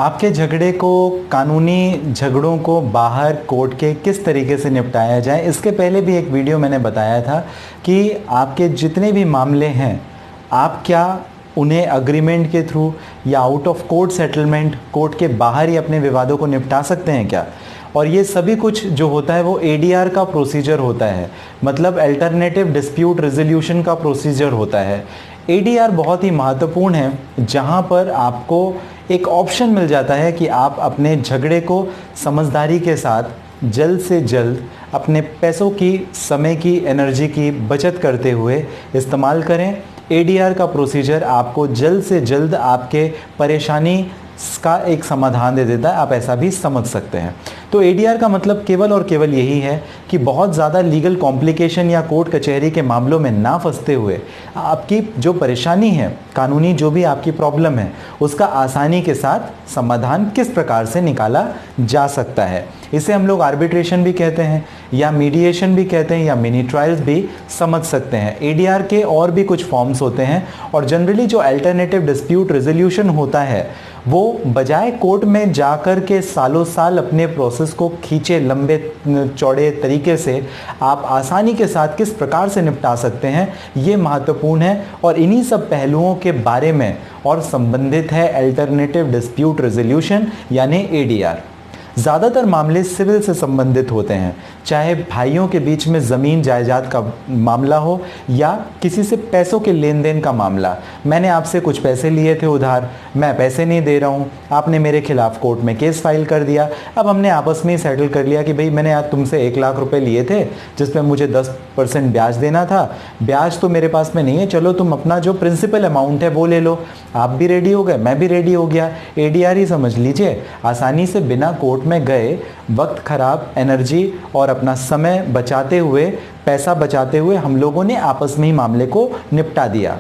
आपके झगड़े को, कानूनी झगड़ों को बाहर कोर्ट के किस तरीके से निपटाया जाए, इसके पहले भी एक वीडियो मैंने बताया था कि आपके जितने भी मामले हैं आप क्या उन्हें अग्रीमेंट के थ्रू या out of court settlement, court के बाहर ही अपने विवादों को निपटा सकते हैं क्या। और ये सभी कुछ जो होता है वो एडीआर का प्रोसीजर होता है, मतलब अल्टरनेटिव डिस्प्यूट रेजोल्यूशन का प्रोसीजर होता है। एडीआर बहुत ही महत्वपूर्ण है जहां पर आपको एक ऑप्शन मिल जाता है कि आप अपने झगड़े को समझदारी के साथ जल्द से जल्द अपने पैसों की, समय की, एनर्जी की बचत करते हुए इस्तेमाल करें। एडीआर का प्रोसीजर आपको जल्द से जल्द आपके परेशानी का एक समाधान दे देता है, आप ऐसा भी समझ सकते हैं। तो एडीआर का मतलब केवल और केवल यही है कि बहुत ज़्यादा लीगल कॉम्प्लिकेशन या कोर्ट कचहरी के मामलों में ना फंसते हुए आपकी जो परेशानी है, कानूनी जो भी आपकी प्रॉब्लम है, उसका आसानी के साथ समाधान किस प्रकार से निकाला जा सकता है। इसे हम लोग आर्बिट्रेशन भी कहते हैं या मीडिएशन भी कहते हैं या मिनी ट्रायल्स भी समझ सकते हैं। एडीआर के और भी कुछ फॉर्म्स होते हैं और जनरली जो अल्टरनेटिव डिस्प्यूट रेजोल्यूशन होता है वो बजाय कोर्ट में जाकर के सालों साल अपने प्रोसेस को खींचे लंबे चौड़े तरीके से आप आसानी के साथ किस प्रकार से निपटा सकते हैं, ये महत्वपूर्ण है। और इन्हीं सब पहलुओं के बारे में और संबंधित है अल्टरनेटिव डिस्प्यूट रेजोल्यूशन यानी एडीआर। ज़्यादातर मामले सिविल से संबंधित होते हैं, चाहे भाइयों के बीच में ज़मीन जायदाद का मामला हो या किसी से पैसों के लेन देन का मामला। मैंने आपसे कुछ पैसे लिए थे उधार, मैं पैसे नहीं दे रहा हूँ, आपने मेरे खिलाफ कोर्ट में केस फाइल कर दिया। अब हमने आपस में ही सेटल कर लिया कि भाई मैंने आज तुमसे 1 लाख रुपए लिए थे जिस पे मुझे 10% ब्याज देना था, ब्याज तो मेरे पास में नहीं है, चलो तुम अपना जो प्रिंसिपल अमाउंट है वो ले लो। आप भी रेडी हो गए, मैं भी रेडी हो गया। एडीआर ही समझ लीजिए, आसानी से बिना कोर्ट में गए, वक्त खराब, एनर्जी और अपना समय बचाते हुए, पैसा बचाते हुए हम लोगों ने आपस में ही मामले को निपटा दिया।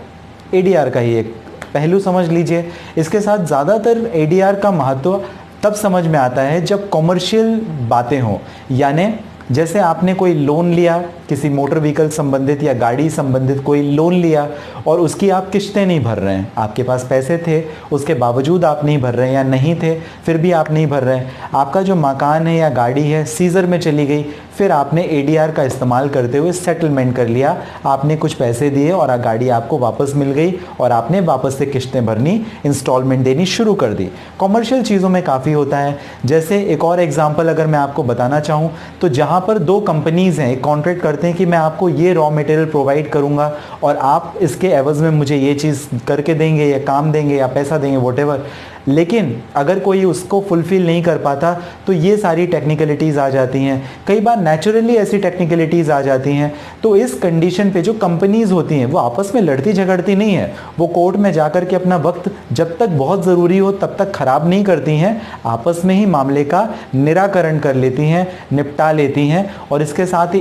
एडीआर का ही एक पहलू समझ लीजिए। इसके साथ ज़्यादातर एडीआर का महत्व तब समझ में आता है जब कॉमर्शियल बातें हों, यानी जैसे आपने कोई लोन लिया, किसी मोटर व्हीकल संबंधित या गाड़ी संबंधित कोई लोन लिया और उसकी आप किश्तें नहीं भर रहे हैं, आपके पास पैसे थे उसके बावजूद आप नहीं भर रहे हैं, या नहीं थे फिर भी आप नहीं भर रहे हैं, आपका जो मकान है या गाड़ी है सीजर में चली गई, फिर आपने एडीआर का इस्तेमाल करते हुए सेटलमेंट कर लिया, आपने कुछ पैसे दिए और गाड़ी आपको वापस मिल गई और आपने वापस से किश्तें भरनी, इंस्टॉलमेंट देनी शुरू कर दी। कॉमर्शियल चीज़ों में काफ़ी होता है। जैसे एक और एग्जांपल अगर मैं आपको बताना चाहूँ तो जहाँ पर 2 कंपनीज़ हैं, एक कॉन्ट्रैक्ट करते हैं कि मैं आपको ये रॉ मटेरियल प्रोवाइड करूँगा और आप इसके एवज़ में मुझे ये चीज़ करके देंगे या काम देंगे या पैसा देंगे, व्हाटएवर। लेकिन अगर कोई उसको फुलफिल नहीं कर पाता तो ये सारी टेक्निकलिटीज़ आ जाती हैं, कई बार नेचुरली ऐसी टेक्निकलिटीज़ आ जाती हैं। तो इस कंडीशन पे जो कंपनीज़ होती हैं वो आपस में लड़ती झगड़ती नहीं है, वो कोर्ट में जाकर के अपना वक्त जब तक बहुत ज़रूरी हो तब तक ख़राब नहीं करती हैं, आपस में ही मामले का निराकरण कर लेती हैं, निपटा लेती हैं। और इसके साथ ही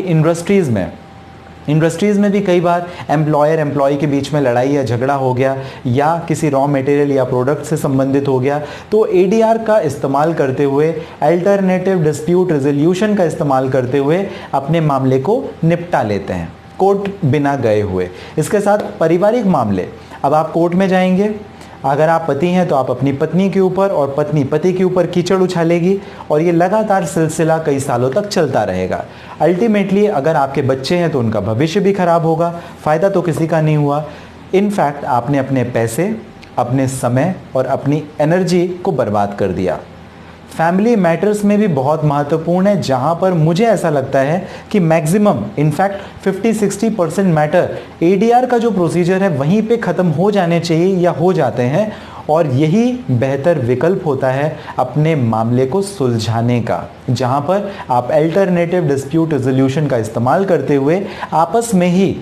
इंडस्ट्रीज़ में भी कई बार एम्प्लॉयर एम्प्लॉय के बीच में लड़ाई या झगड़ा हो गया या किसी रॉ मटेरियल या प्रोडक्ट से संबंधित हो गया, तो एडीआर का इस्तेमाल करते हुए, अल्टरनेटिव डिस्प्यूट रेजोल्यूशन का इस्तेमाल करते हुए अपने मामले को निपटा लेते हैं कोर्ट बिना गए हुए। इसके साथ पारिवारिक मामले, अब आप कोर्ट में जाएंगे, अगर आप पति हैं तो आप अपनी पत्नी के ऊपर और पत्नी पति के ऊपर कीचड़ उछालेगी और ये लगातार सिलसिला कई सालों तक चलता रहेगा। अल्टीमेटली अगर आपके बच्चे हैं तो उनका भविष्य भी खराब होगा, फ़ायदा तो किसी का नहीं हुआ। इनफैक्ट आपने अपने पैसे, अपने समय और अपनी एनर्जी को बर्बाद कर दिया। फैमिली मैटर्स में भी बहुत महत्वपूर्ण है, जहां पर मुझे ऐसा लगता है कि मैक्सिमम इनफैक्ट 50-60% मैटर एडीआर का जो प्रोसीजर है वहीं पे ख़त्म हो जाने चाहिए या हो जाते हैं, और यही बेहतर विकल्प होता है अपने मामले को सुलझाने का, जहां पर आप अल्टरनेटिव डिस्प्यूट रेजोल्यूशन का इस्तेमाल करते हुए आपस में ही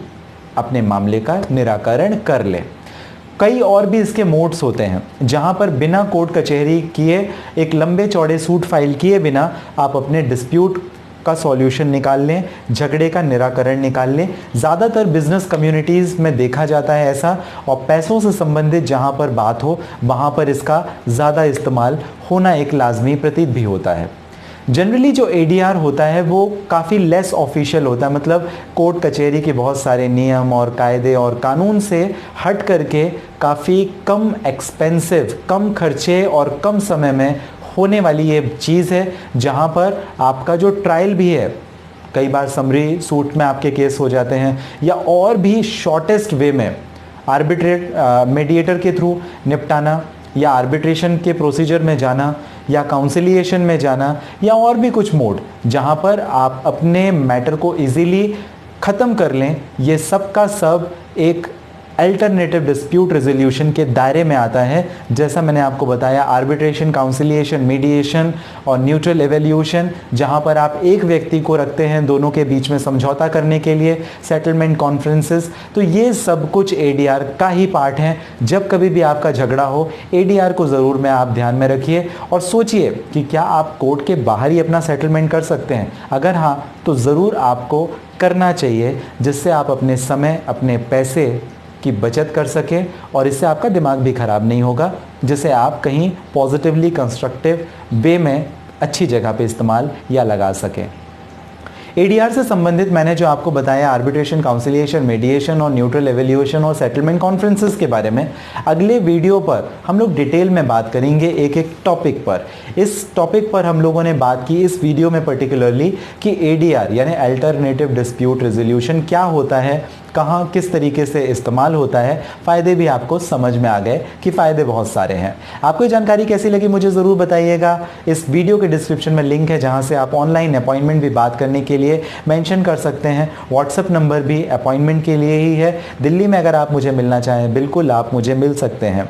अपने मामले का निराकरण कर लें। कई और भी इसके मोड्स होते हैं जहां पर बिना कोर्ट कचहरी किए, एक लंबे चौड़े सूट फाइल किए बिना आप अपने डिस्प्यूट का सॉल्यूशन निकाल लें, झगड़े का निराकरण निकाल लें। ज़्यादातर बिजनेस कम्युनिटीज़ में देखा जाता है ऐसा, और पैसों से संबंधित जहां पर बात हो वहां पर इसका ज़्यादा इस्तेमाल होना एक लाजमी प्रतीत भी होता है। जनरली जो एडीआर होता है वो काफ़ी लेस ऑफिशियल होता है, मतलब कोर्ट कचहरी के बहुत सारे नियम और कायदे और कानून से हट करके काफ़ी कम एक्सपेंसिव, कम खर्चे और कम समय में होने वाली ये चीज़ है, जहाँ पर आपका जो ट्रायल भी है, कई बार समरी सूट में आपके केस हो जाते हैं, या और भी शॉर्टेस्ट वे में आर्बिट्रेट मीडिएटर के थ्रू निपटाना, या आर्बिट्रेशन के प्रोसीजर में जाना, या काउंसिलिएशन में जाना, या और भी कुछ मोड जहां पर आप अपने मैटर को इजीली ख़त्म कर लें, ये सब का सब एक अल्टरनेटिव डिस्प्यूट रेजोल्यूशन के दायरे में आता है। जैसा मैंने आपको बताया, आर्बिट्रेशन, काउंसिलिएशन, मीडिएशन और न्यूट्रल एवेल्यूशन, जहां पर आप एक व्यक्ति को रखते हैं दोनों के बीच में समझौता करने के लिए, सेटलमेंट कॉन्फ्रेंसेस, तो ये सब कुछ एडीआर का ही पार्ट है। जब कभी भी आपका झगड़ा हो, एडीआर को ज़रूर में आप ध्यान में रखिए और सोचिए कि क्या आप कोर्ट के बाहर ही अपना सेटलमेंट कर सकते हैं। अगर हाँ, तो ज़रूर आपको करना चाहिए, जिससे आप अपने समय, अपने पैसे की बचत कर सकें और इससे आपका दिमाग भी ख़राब नहीं होगा, जिसे आप कहीं पॉजिटिवली कंस्ट्रक्टिव वे में अच्छी जगह पे इस्तेमाल या लगा सकें। एडीआर से संबंधित मैंने जो आपको बताया, आर्बिट्रेशन, काउंसिलिएशन, मीडिएशन और न्यूट्रल एवेल्यूशन और सेटलमेंट कॉन्फ्रेंसेस के बारे में अगले वीडियो पर हम लोग डिटेल में बात करेंगे, एक एक टॉपिक पर। इस टॉपिक पर हम लोगों ने बात की इस वीडियो में पर्टिकुलरली कि एडीआर यानी अल्टरनेटिव डिस्प्यूट रेजोल्यूशन क्या होता है, कहाँ किस तरीके से इस्तेमाल होता है। फ़ायदे भी आपको समझ में आ गए कि फ़ायदे बहुत सारे हैं। आपको ये जानकारी कैसी लगी मुझे ज़रूर बताइएगा। इस वीडियो के डिस्क्रिप्शन में लिंक है, जहाँ से आप ऑनलाइन अपॉइंटमेंट भी बात करने के लिए मेंशन कर सकते हैं। व्हाट्सएप नंबर भी अपॉइंटमेंट के लिए ही है। दिल्ली में अगर आप मुझे मिलना चाहें, बिल्कुल आप मुझे मिल सकते हैं।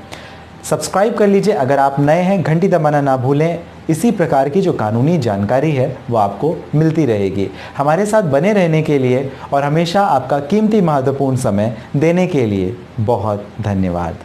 सब्सक्राइब कर लीजिए अगर आप नए हैं, घंटी दबाना ना भूलें। इसी प्रकार की जो कानूनी जानकारी है वो आपको मिलती रहेगी। हमारे साथ बने रहने के लिए और हमेशा आपका कीमती महत्वपूर्ण समय देने के लिए बहुत धन्यवाद।